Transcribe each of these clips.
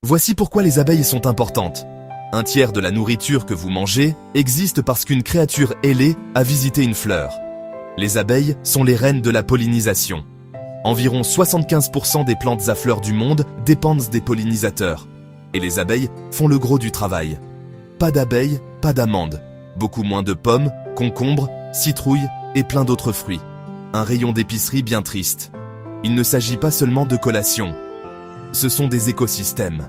Voici pourquoi les abeilles sont importantes. Un tiers de la nourriture que vous mangez existe parce qu'une créature ailée a visité une fleur. Les abeilles sont les reines de la pollinisation. Environ 75% des plantes à fleurs du monde dépendent des pollinisateurs. Et les abeilles font le gros du travail. Pas d'abeilles, pas d'amandes. Beaucoup moins de pommes, concombres, citrouilles et plein d'autres fruits. Un rayon d'épicerie bien triste. Il ne s'agit pas seulement de collation. Ce sont des écosystèmes.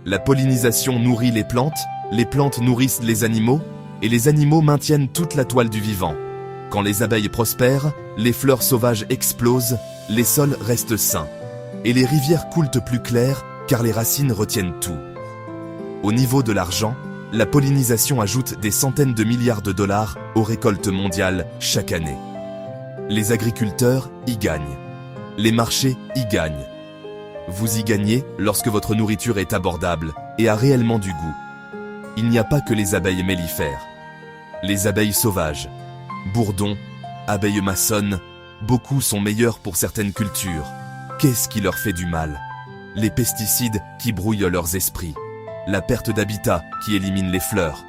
La pollinisation nourrit les plantes nourrissent les animaux, et les animaux maintiennent toute la toile du vivant. Quand les abeilles prospèrent, les fleurs sauvages explosent, les sols restent sains. Et les rivières coulent plus claires, car les racines retiennent tout. Au niveau de l'argent, la pollinisation ajoute des centaines de milliards de dollars aux récoltes mondiales chaque année. Les agriculteurs y gagnent. Les marchés y gagnent. Vous y gagnez lorsque votre nourriture est abordable et a réellement du goût. Il n'y a pas que les abeilles mellifères. Les abeilles sauvages, bourdons, abeilles maçonnes, beaucoup sont meilleures pour certaines cultures. Qu'est-ce qui leur fait du mal? Les pesticides qui brouillent leurs esprits, la perte d'habitat qui élimine les fleurs,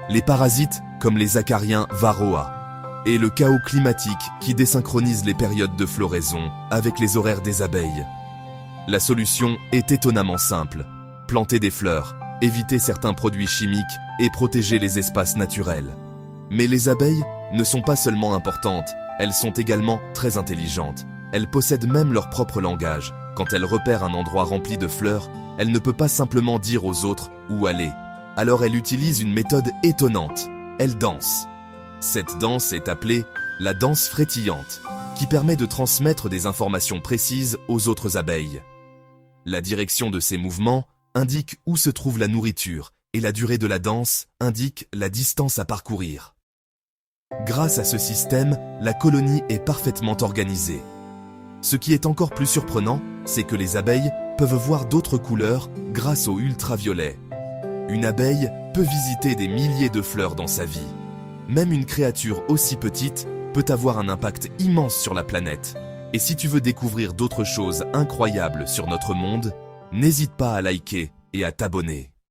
les parasites comme les acariens varroa, et le chaos climatique qui désynchronise les périodes de floraison avec les horaires des abeilles. La solution est étonnamment simple. Planter des fleurs, éviter certains produits chimiques et protéger les espaces naturels. Mais les abeilles ne sont pas seulement importantes, elles sont également très intelligentes. Elles possèdent même leur propre langage. Quand elles repèrent un endroit rempli de fleurs, elle ne peut pas simplement dire aux autres où aller. Alors elle utilise une méthode étonnante. Elle danse. Cette danse est appelée la danse frétillante, qui permet de transmettre des informations précises aux autres abeilles. La direction de ces mouvements indique où se trouve la nourriture, et la durée de la danse indique la distance à parcourir. Grâce à ce système, la colonie est parfaitement organisée. Ce qui est encore plus surprenant, c'est que les abeilles peuvent voir d'autres couleurs grâce au ultraviolet. Une abeille peut visiter des milliers de fleurs dans sa vie. Même une créature aussi petite peut avoir un impact immense sur la planète. Et si tu veux découvrir d'autres choses incroyables sur notre monde, n'hésite pas à liker et à t'abonner.